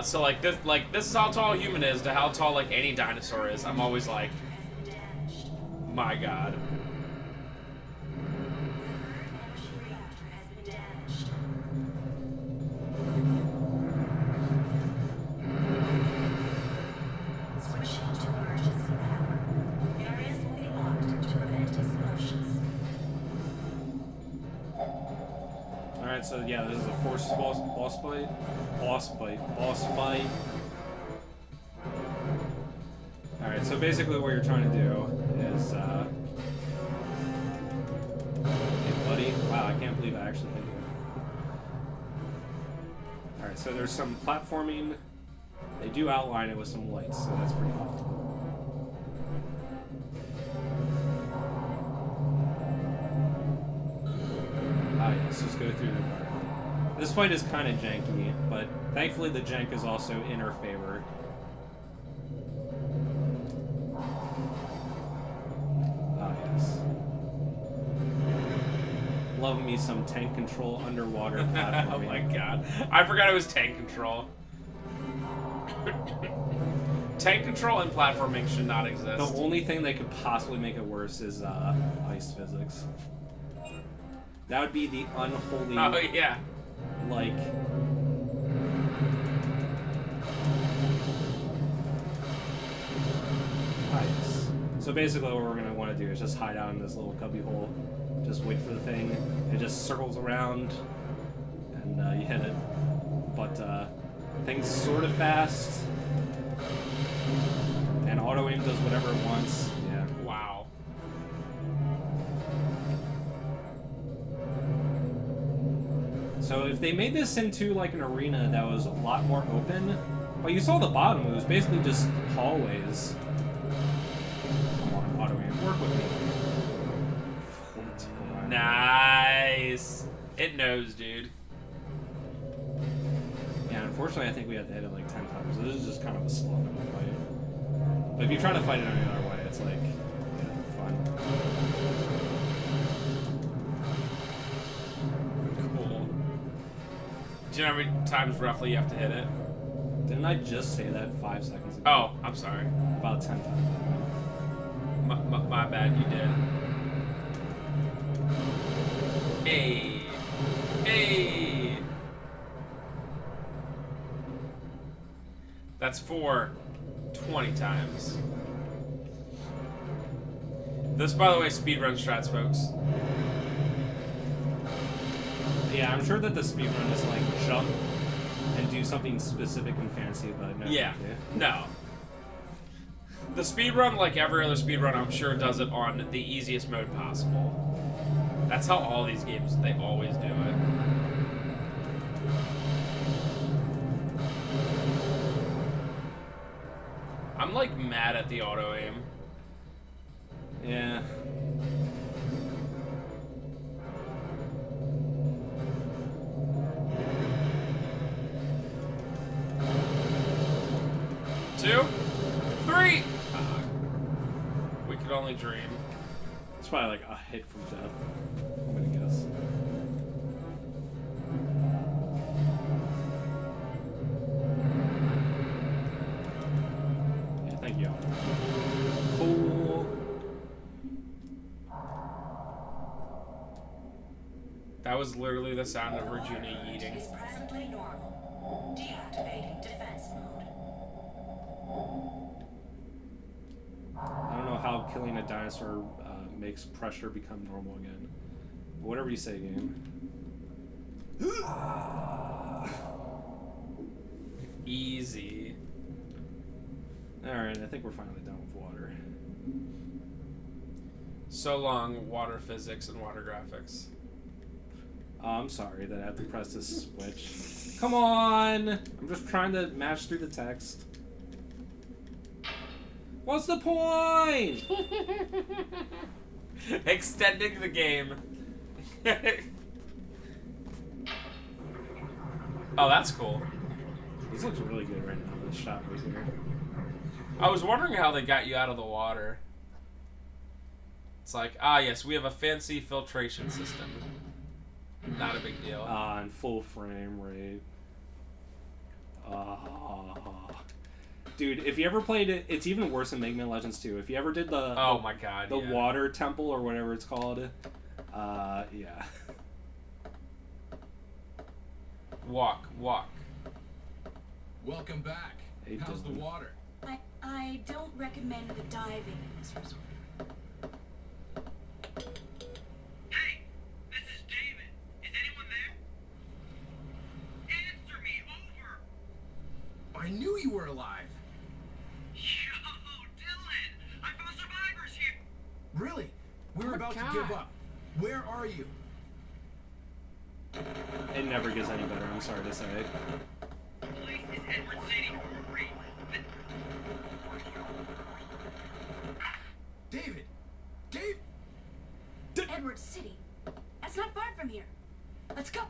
So like this is how tall a human is to how tall like any dinosaur is. I'm always like, my God. Alright, so yeah, this is a force boss fight. Alright, so basically what you're trying to do is, hey buddy, wow, I can't believe I actually hit you. Alright, so there's some platforming. They do outline it with some lights, so that's pretty helpful. Ah, yes, just go through the door. This fight is kind of janky, but thankfully the jank is also in our favor. Ah, yes. Love me some tank control underwater platforming. Oh my God. I forgot it was tank control. Tank control and platforming should not exist. The only thing that could possibly make it worse is ice physics. That would be the unholy... Oh, yeah. Like... Ice. So basically what we're going to want to do is just hide out in this little cubby hole. Just wait for the thing. It just circles around. And you hit it. But things sort of fast. And auto-aim does whatever it wants. Yeah. Wow. So if they made this into like an arena that was a lot more open, but you saw the bottom, it was basically just hallways. Come on, auto-aim, work with me. Nice. It knows, dude. Yeah, unfortunately I think we had to hit it like 10 times, so this is just kind of a slog of a fight. But if you try to fight it any other way, it's like, yeah, fun. Cool. Do you know how many times roughly you have to hit it? Didn't I just say that 5 seconds ago? Oh, I'm sorry. About 10 times. My bad, you did. Hey. Hey. That's 20 times. This, by the way, speedrun strats, folks. Yeah, I'm sure that the speedrun is like jump and do something specific and fancy, but no. Yeah. No. The speedrun, like every other speedrun, I'm sure does it on the easiest mode possible. That's how all these games, they always do it. I'm like mad at the auto aim. Yeah. Two, three. We could only dream. It's probably like a hit from death, I'm gonna guess. Yeah, thank you. Cool. That was literally the sound of Regina yeeting. Is presently normal. Deactivating defense mode. I don't know how killing a dinosaur makes pressure become normal again. But whatever you say, game. Easy. Alright, I think we're finally done with water. So long, water physics and water graphics. I'm sorry that I have to press this switch. Come on! I'm just trying to match through the text. What's the point? Extending the game. Oh, that's cool. This looks really good right now, this shot right here. I was wondering how they got you out of the water. It's like, ah, yes, we have a fancy filtration system. Not a big deal. And full frame rate. Dude, if you ever played it, it's even worse than Mega Man Legends 2. If you ever did the my god, the water temple or whatever it's called, yeah. Walk. Welcome back. Hey, How's the Dylan. water? I don't recommend the diving in this resort. Hey, this is David. Is anyone there? Answer me, over. I knew you were alive. Yo, Dylan, I found survivors here. Really? We're my about God. to give up. Where are you? It never gets any better, I'm sorry to say. The place is Edward City. Great. David! Edward City. That's not far from here. Let's go.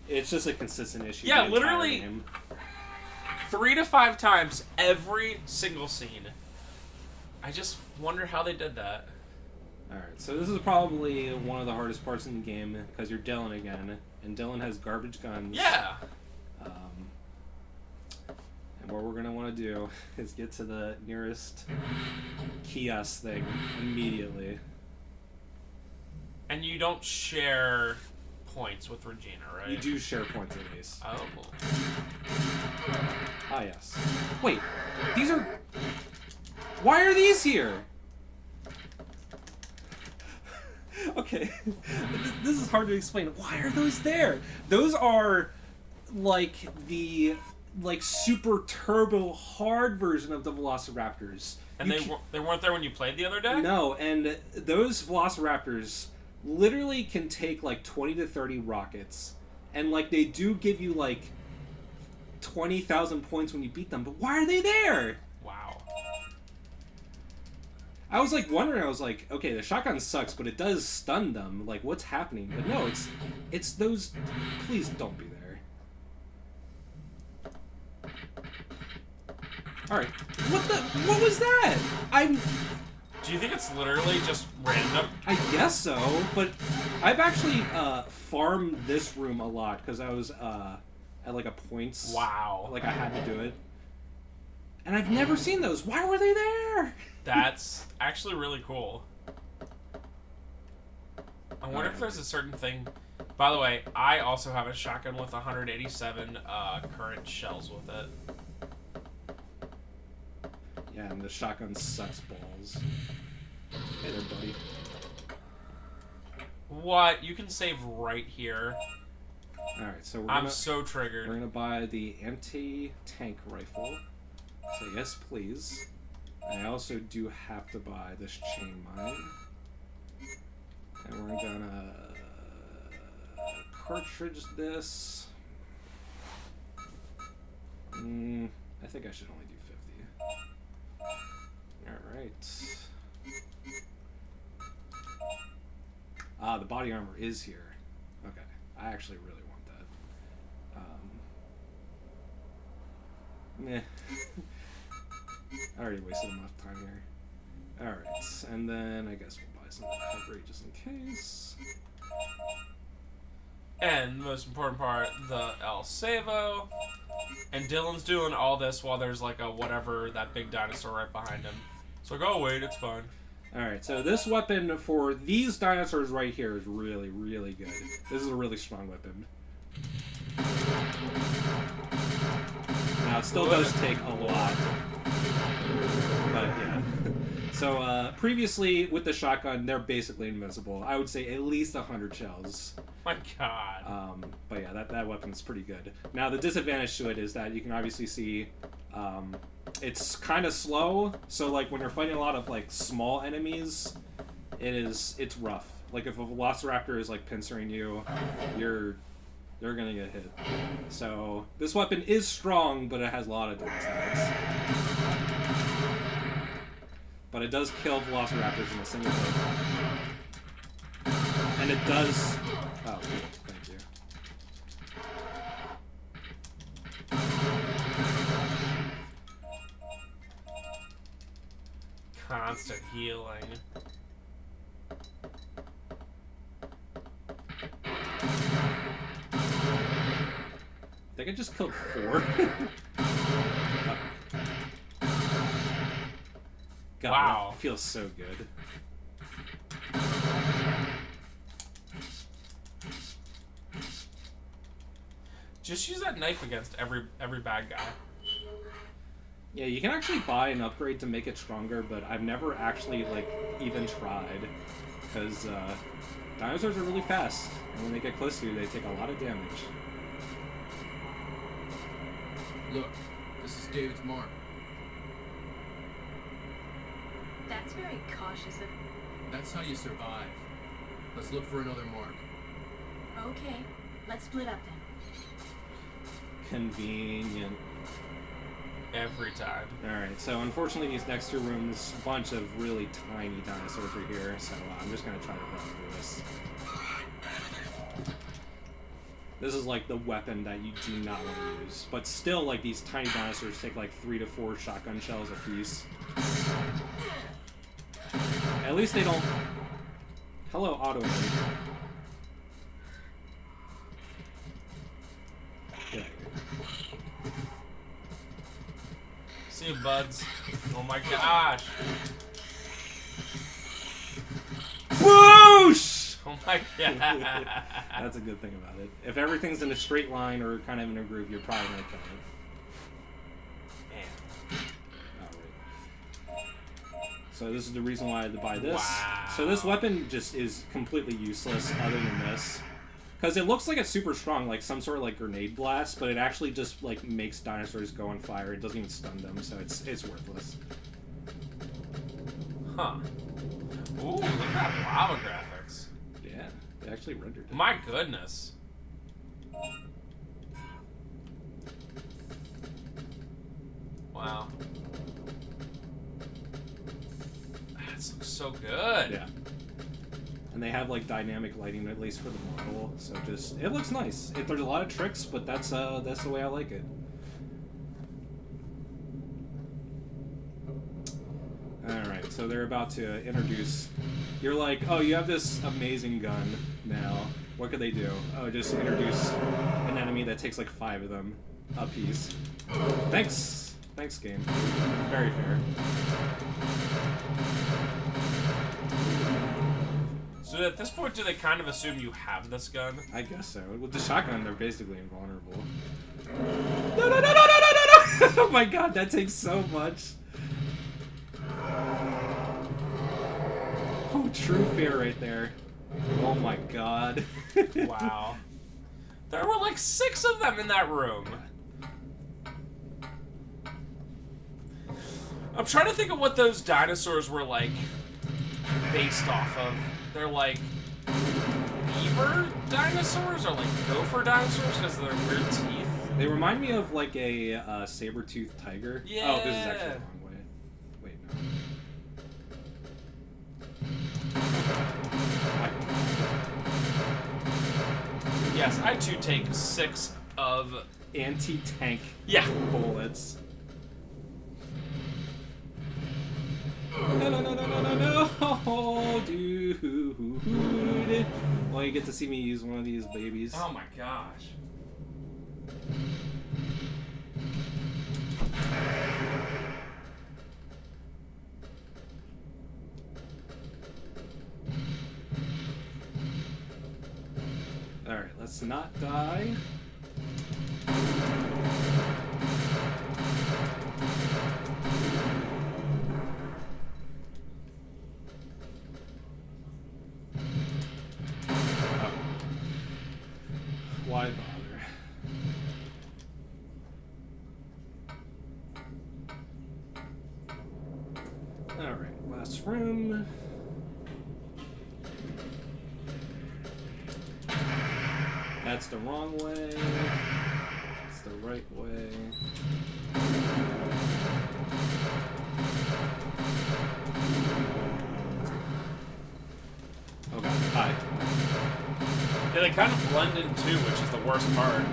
It's just a consistent issue. Yeah, the entire literally. game. 3 to 5 times every single scene. I just wonder how they did that. Alright, so this is probably one of the hardest parts in the game, because you're Dylan again, and Dylan has garbage guns. Yeah. And what we're going to want to do is get to the nearest kiosk thing immediately. And you don't share points with Regina, right? You do share points at least. Oh. Ah, yes. Wait, these are... Why are these here? Okay, this is hard to explain. Why are those there? Those are like the super turbo hard version of the Velociraptors. And they weren't there when you played the other day? No, and those Velociraptors literally can take like 20 to 30 rockets, and like they do give you like 20,000 points when you beat them. But why are they there? Wow. I was like wondering. I was like, okay, the shotgun sucks, but it does stun them. Like, what's happening? But no, it's those. Please don't be there. All right, what was that? Do you think it's literally just random? I guess so, but I've actually farmed this room a lot because I was at like a points. Wow. Like I had to do it, and I've never seen those. Why were they there? That's actually really cool. I wonder if there's a certain thing. By the way, I also have a shotgun with 187 current shells with it. Yeah, and the shotgun sucks balls. Hey there, buddy. What? You can save right here. All right, so I'm so triggered. we're gonna buy the anti-tank rifle. So yes, please. I also do have to buy this chain mine, and we're gonna cartridge this. I think I should only do 50. All right. Ah, the body armor is here. Okay, I actually really want that. Meh. I already wasted enough time here. Alright, and then I guess we'll buy some recovery just in case. And the most important part, the El Savo. And Dylan's doing all this while there's like a whatever, that big dinosaur right behind him. So go wait, it's fine. Alright, so this weapon for these dinosaurs right here is really, really good. This is a really strong weapon. Now, it still does take a lot. But, yeah. So, previously, with the shotgun, they're basically invincible. I would say at least 100 shells. My god. But yeah, that weapon's pretty good. Now, the disadvantage to it is that you can obviously see it's kind of slow. So, like, when you're fighting a lot of, like, small enemies, it's rough. Like, if a Velociraptor is, like, pincering you, you're gonna get hit. So, this weapon is strong, but it has a lot of downsides. But it does kill Velociraptors in a single hit. And it does... Oh, thank you. Constant healing. think I just killed 4. God, Wow. that feels so good. Just use that knife against every bad guy. Yeah, you can actually buy an upgrade to make it stronger, but I've never actually, like, even tried. Because, dinosaurs are really fast, and when they get close to you, they take a lot of damage. Look, this is David's mark. That's very cautious of... That's how you survive. Let's look for another mark. Okay, let's split up then. Convenient. Every time. Alright, so unfortunately these next 2 rooms, a bunch of really tiny dinosaurs are here, so I'm just gonna try to run through this. This is like the weapon that you do not want to use. But still, like, these tiny dinosaurs take like 3 to 4 shotgun shells a piece. At least they don't... Hello, auto. See you, buds. Oh my gosh. Boosh! Oh my god. That's a good thing about it. If everything's in a straight line or kind of in a groove, you're probably gonna kill it. Man. Alright. So this is the reason why I had to buy this. Wow. So this weapon just is completely useless other than this. Because it looks like it's super strong, like some sort of like grenade blast, but it actually just like makes dinosaurs go on fire. It doesn't even stun them, so it's worthless. Huh. Ooh, look at that lava graphics. Yeah, they actually rendered it. My goodness. Wow. That looks so good. Yeah. And they have like dynamic lighting, at least for the model, so just it looks nice. There's a lot of tricks, but that's the way I like it. Alright, so they're about to introduce... You're like, oh, you have this amazing gun now. What could they do? Oh, just introduce an enemy that takes like 5 of them a piece. Thanks! Thanks, game. Very fair. So at this point, do they kind of assume you have this gun? I guess so. With the shotgun, they're basically invulnerable. No, no, no, no, no, no, no, no! Oh my god, that takes so much. Oh, true fear right there. Oh my god. Wow. There were like 6 of them in that room. I'm trying to think of what those dinosaurs were like based off of. They're like beaver dinosaurs or like gopher dinosaurs because of their weird teeth. They remind me of like a saber-toothed tiger. Yeah. Oh, this is actually the wrong way. Wait, no. Yes, I too take 6 of Anti-tank bullets. No, no, no, no, no, no, no! Oh, dude. Well, you get to see me use one of these babies. Oh my gosh. Alright, let's not die. Why bother? Alright, last room. That's the wrong way. That's the right way. Oh god, hi. Yeah, they kind of blend in too, which is the worst part.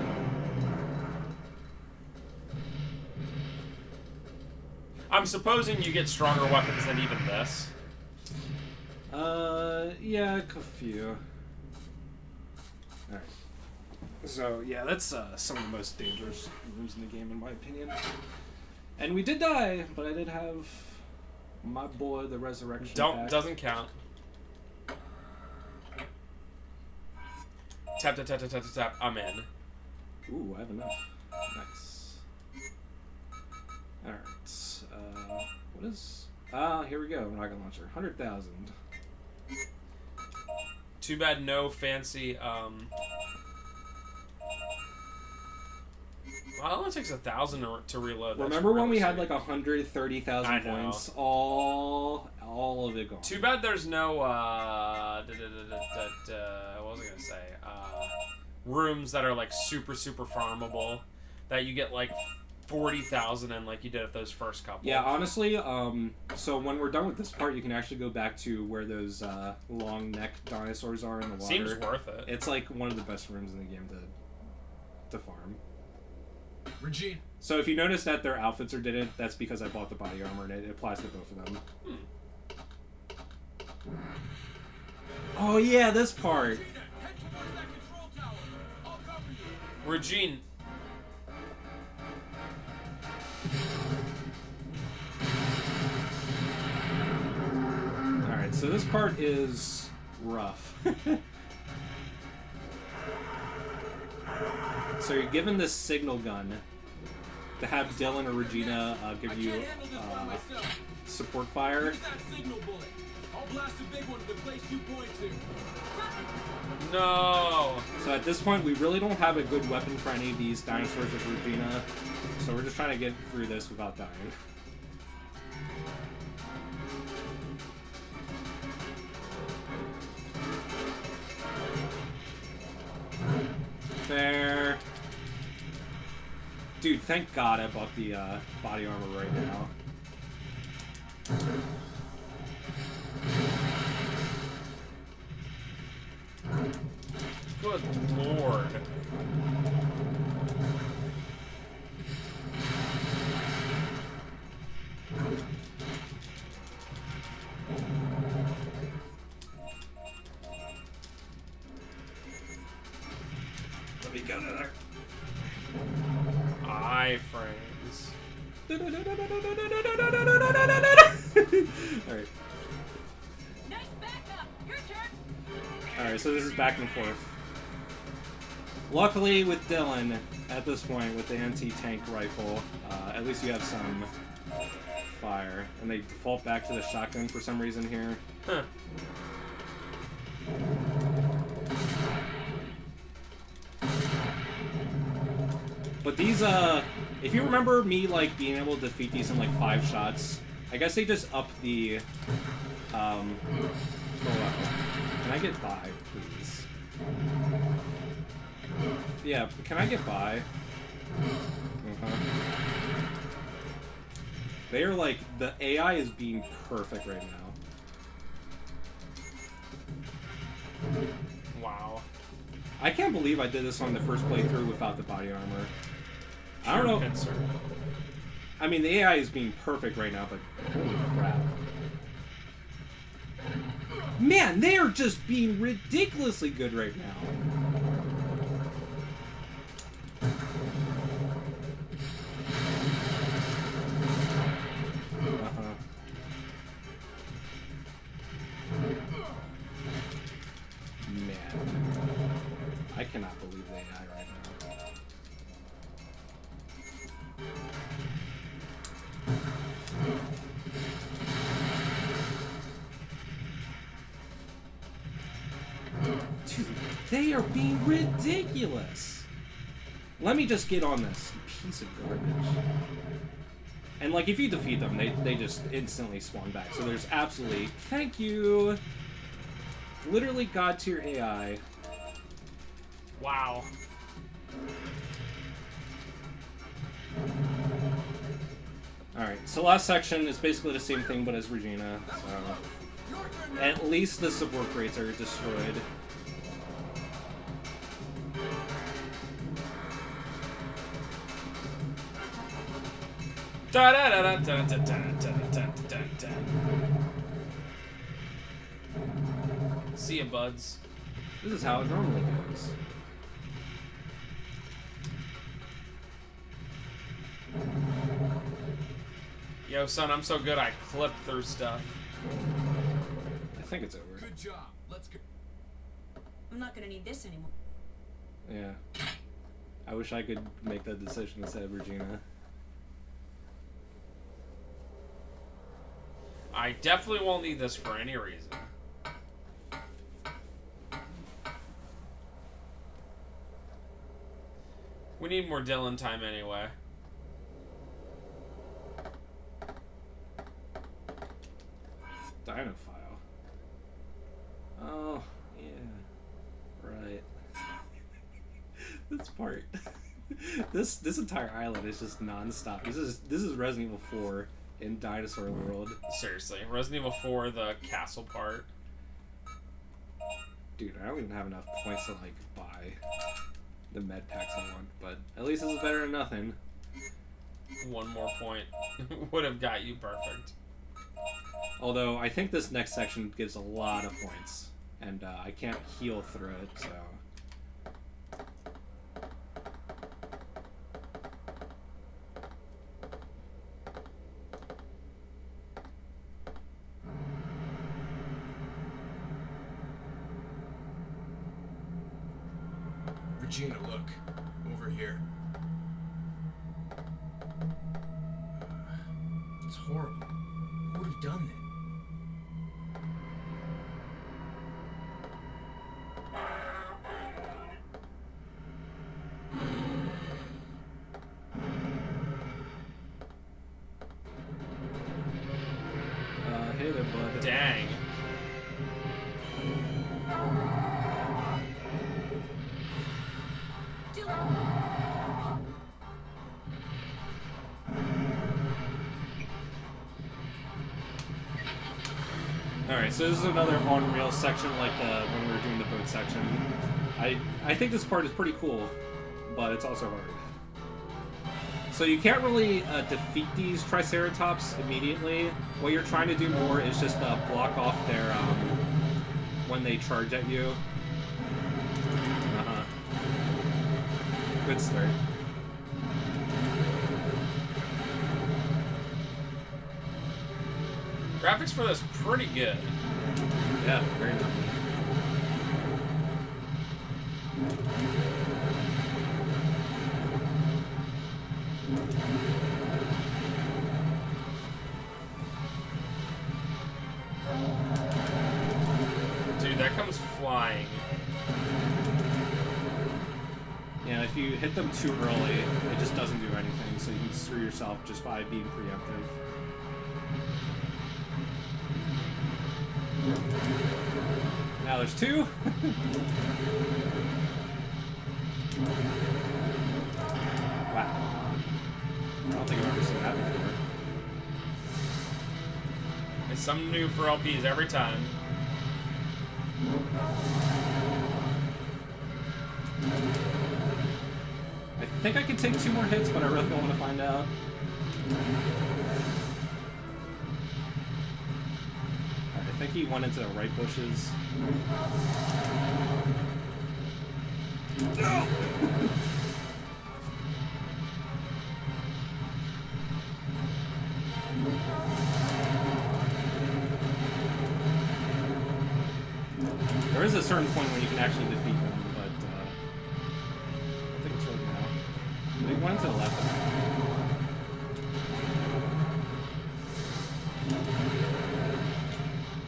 I'm supposing you get stronger weapons than even this. Yeah, a few. Alright. So yeah, that's some of the most dangerous rooms in the game, in my opinion. And we did die, but I did have my boy, the resurrection. Doesn't count. Tap tap tap tap tap tap. I'm in. Ooh, I have enough. Nice. All right. What is? Here we go. Rocket launcher. 100,000. Too bad no fancy. Well, it only takes 1,000 to reload. That's Remember when really we had sweet. like 130,000 points? All of it gone. Too bad there's no what was I gonna say? Rooms that are like super farmable that you get like 40,000 in, like you did at those first couple. Yeah, honestly, so when we're done with this part, you can actually go back to where those long neck dinosaurs are in the water. Seems worth it. It's like one of the best rooms in the game to farm. Regine. So if you notice that their outfits are didn't, that's because I bought the body armor and it applies to both of them. Oh yeah, this part. Head towards that control tower. I'll cover you. Regine. Alright, so this part is rough. So you're given this signal gun to have Dylan or Regina give you support fire. Use that signal bullet. I'll blast a big one to the place you point to. No. So at this point, we really don't have a good weapon for any of these dinosaurs with Regina, so we're just trying to get through this without dying. Fair. Dude, thank God I bought the body armor right now. Good lord. Let me go to there. Iframes. Alright. Nice backup. Your turn. Alright, so this is back and forth. Luckily, with Dylan, at this point, with the anti-tank rifle, at least you have some fire. And they default back to the shotgun for some reason here. Huh. But these, if you remember me, like, being able to defeat these in, like, 5 shots, I guess they just up the, oh, wow. Can I get by, please? Yeah, can I get by? They are, like, the AI is being perfect right now. Wow. I can't believe I did this on the first playthrough without the body armor. I don't know. Pincer. I mean, the AI is being perfect right now, but holy crap. Man, they are just being ridiculously good right now. Man. I cannot believe the AI right now. Dude, they are being ridiculous. Let me just get on this piece of garbage. And like, if you defeat them, they just instantly spawn back. So there's absolutely, thank you. Literally god tier AI. Wow. Alright, so last section is basically the same thing, but as Regina. So at least the support crates are destroyed. Da da da da da da da da da da. See ya, buds. This is how it normally goes. Yo, son, I'm so good I clip through stuff. I think it's over. Good job. Let's go. I'm not gonna need this anymore. Yeah. I wish I could make that decision instead of Regina. I definitely won't need this for any reason. We need more Dylan time anyway. Dino file. Oh, yeah. Right. This part. This entire island is just non-stop. This is Resident Evil 4 in Dinosaur World. Seriously, Resident Evil 4, the castle part. Dude, I don't even have enough points to like buy the med packs I want, but at least this is better than nothing. One more point would have got you perfect. Although I think this next section gives a lot of points, and I can't heal through it, so. Regina, look. Over here. It's horrible. Who would have done that? Hit it, bud. Dang. Alright, so this is another on-rail section like when we were doing the boat section. I think this part is pretty cool, but it's also hard. So you can't really defeat these Triceratops immediately. What you're trying to do more is just block off their, when they charge at you. Uh-huh. Good start. Graphics for this pretty good. Yeah, very nice. Dude, that comes flying. Yeah, if you hit them too early, it just doesn't do anything, so you can screw yourself just by being preemptive. Now there's two. Wow. I don't think I've ever seen that before. It's something new for LPs every time. I think I can take 2 more hits, but I really don't want to find out. I think he went into the right bushes. No! There is a certain point where you can actually defeat them, but I think it's right now. They went to the left.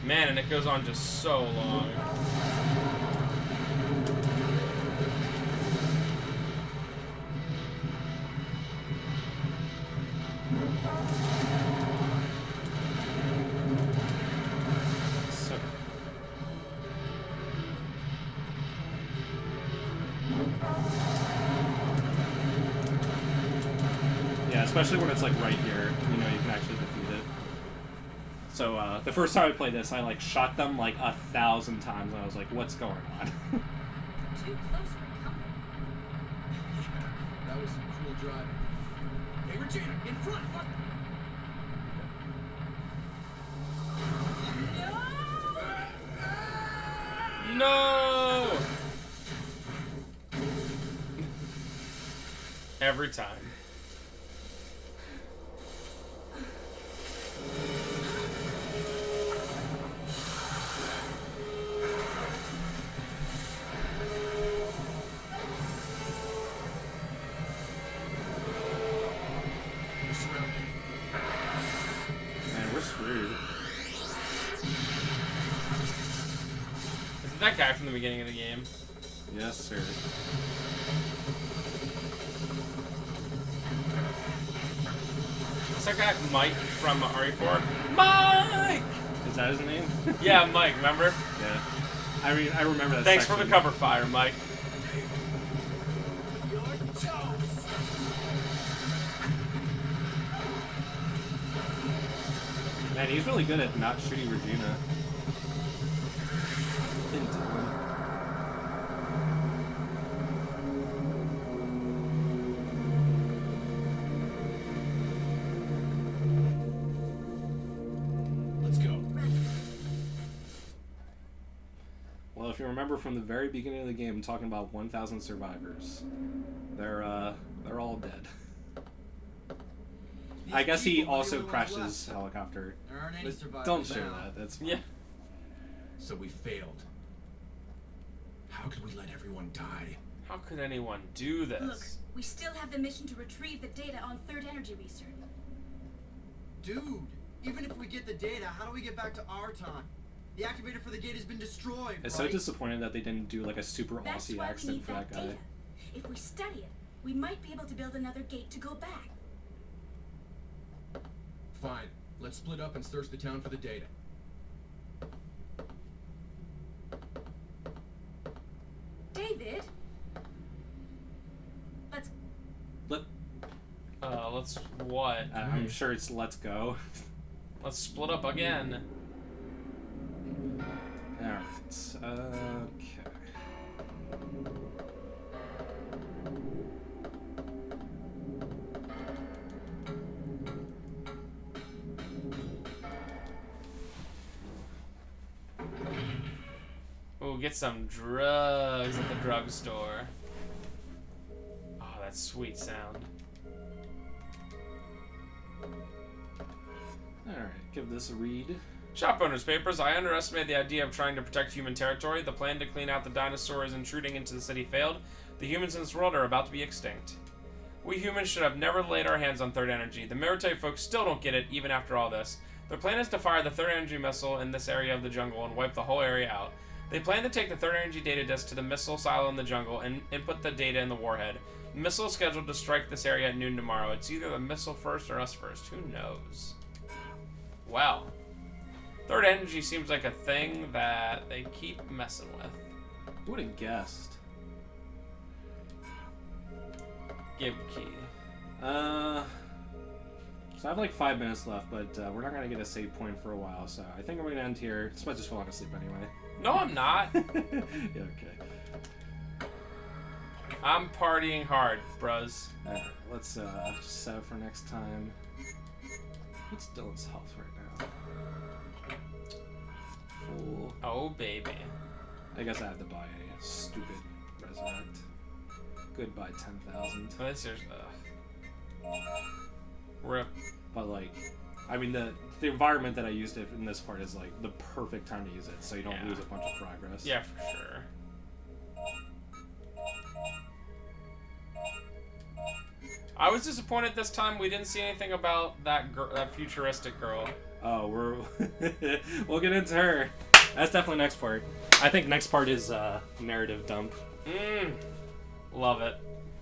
Man, and it goes on just so long. So. Yeah, especially when it's like right here, you know, you can actually defeat it. So the first time I played this, I like shot them like 1,000 times, and I was like, "What's going on?" Too close for comfort. That was some cool driving. Hey, Regina, in front! What? No! Every time. That guy from the beginning of the game. Yes, sir. It's that guy Mike from RE4. Mike! Is that his name? Yeah, Mike, remember? Yeah. I mean, I remember that Thanks for section. the cover fire, Mike. Man, he's really good at not shooting Regina. Let's go. Well, if you remember from the very beginning of the game, talking about 1,000 survivors, they're all dead. I guess he also crashed his helicopter. There aren't any survivors. Don't share now. that. That's fine. Yeah. So we failed. How could we let everyone die? How could anyone do this? Look, we still have the mission to retrieve the data on third energy research. Dude, even if we get the data, how do we get back to our time? The activator for the gate has been destroyed. It's right? so disappointed that they didn't do like a super That's Aussie why we accent need for that that guy. data. If we study it, we might be able to build another gate to go back. Fine. Let's split up and search the town for the data. David? Let's what? I'm sure it's let's go. Let's split up again. Alright. Okay. Ooh, get some drugs at the drugstore. Oh, that sweet sound. Alright, give this a read. Shop owners' papers. I underestimated the idea of trying to protect human territory. The plan to clean out the dinosaurs intruding into the city failed. The humans in this world are about to be extinct. We humans should have never laid our hands on third energy. The military folks still don't get it, even after all this. Their plan is to fire the third energy missile in this area of the jungle and wipe the whole area out. They plan to take the third energy data disk to the missile silo in the jungle and input the data in the warhead. The missile is scheduled to strike this area at noon tomorrow. It's either the missile first or us first. Who knows? Well, third energy seems like a thing that they keep messing with. Who would have guessed? Give key. So I have like 5 minutes left, but we're not gonna get a save point for a while, so I think I'm gonna end here. This might just fall asleep anyway. No, I'm not. Yeah, okay. I'm partying hard, bruz. Alright, let's set up for next time. What's Dylan's health right now? Full. Oh, baby. I guess I have to buy a stupid resurrect. Goodbye 10,000. Oh, this is rip. But like, I mean the environment that I used it in this part is like the perfect time to use it, so you don't lose a bunch of progress. Yeah, for sure. I was disappointed this time we didn't see anything about that that futuristic girl. Oh, we'll get into her. That's definitely next part. I think next part is narrative dump. Love it.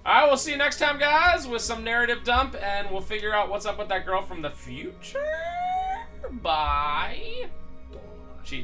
Alright, we'll see you next time, guys, with some narrative dump, and we'll figure out what's up with that girl from the future. Bye. Cheats.